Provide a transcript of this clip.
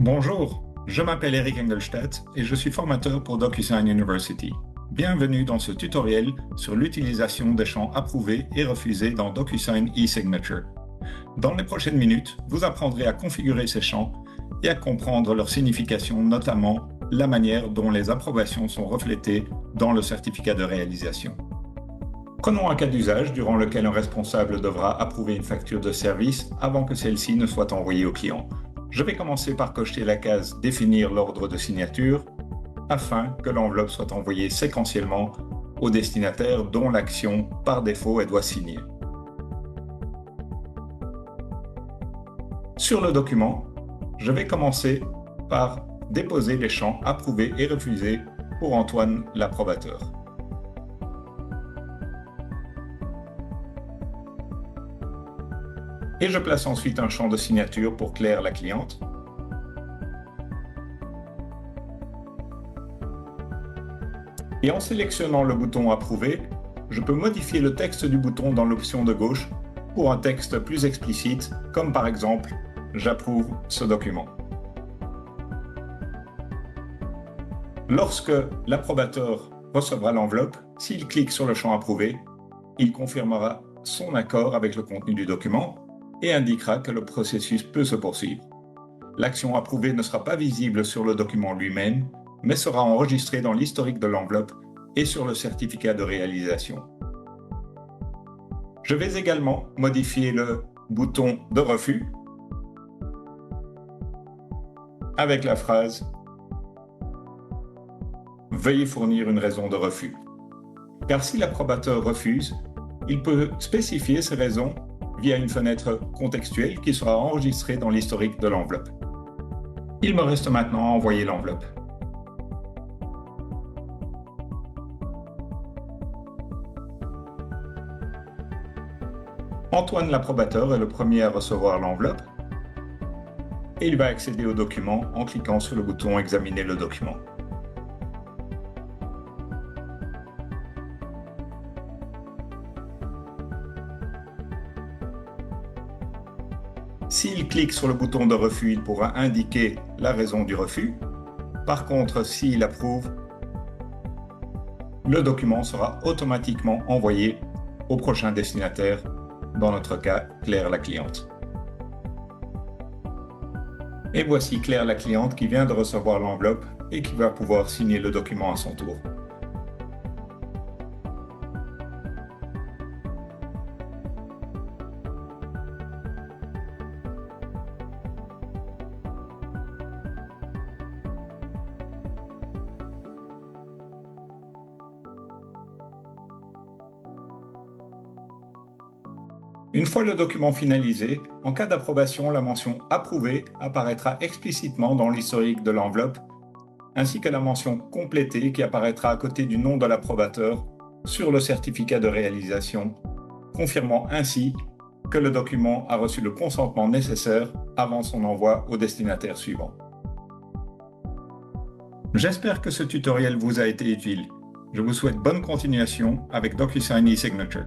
Bonjour, je m'appelle Eric Engelstadt et je suis formateur pour DocuSign University. Bienvenue dans ce tutoriel sur l'utilisation des champs approuvés et refusés dans DocuSign eSignature. Dans les prochaines minutes, vous apprendrez à configurer ces champs et à comprendre leur signification, notamment la manière dont les approbations sont reflétées dans le certificat de réalisation. Prenons un cas d'usage durant lequel un responsable devra approuver une facture de service avant que celle-ci ne soit envoyée au client. Je vais commencer par cocher la case « Définir l'ordre de signature » afin que l'enveloppe soit envoyée séquentiellement au destinataire dont l'action, par défaut, elle doit signer. Sur le document, je vais commencer par déposer les champs approuvés et refusés pour Antoine l'approbateur. Et je place ensuite un champ de signature pour Claire la cliente. Et en sélectionnant le bouton Approuver, je peux modifier le texte du bouton dans l'option de gauche pour un texte plus explicite, comme par exemple « J'approuve ce document ». Lorsque l'approbateur recevra l'enveloppe, s'il clique sur le champ Approuver, il confirmera son accord avec le contenu du document et indiquera que le processus peut se poursuivre. L'action approuvée ne sera pas visible sur le document lui-même, mais sera enregistrée dans l'historique de l'enveloppe et sur le certificat de réalisation. Je vais également modifier le bouton de refus avec la phrase « Veuillez fournir une raison de refus ». Car si l'approbateur refuse, il peut spécifier ses raisons via une fenêtre contextuelle qui sera enregistrée dans l'historique de l'enveloppe. Il me reste maintenant à envoyer l'enveloppe. Antoine l'approbateur est le premier à recevoir l'enveloppe et il va accéder au document en cliquant sur le bouton « Examiner le document ». S'il clique sur le bouton de refus, il pourra indiquer la raison du refus. Par contre, s'il approuve, le document sera automatiquement envoyé au prochain destinataire, dans notre cas, Claire la cliente. Et voici Claire la cliente qui vient de recevoir l'enveloppe et qui va pouvoir signer le document à son tour. Une fois le document finalisé, en cas d'approbation, la mention « Approuvé » apparaîtra explicitement dans l'historique de l'enveloppe, ainsi que la mention « Complété » qui apparaîtra à côté du nom de l'approbateur sur le certificat de réalisation, confirmant ainsi que le document a reçu le consentement nécessaire avant son envoi au destinataire suivant. J'espère que ce tutoriel vous a été utile. Je vous souhaite bonne continuation avec DocuSign eSignature.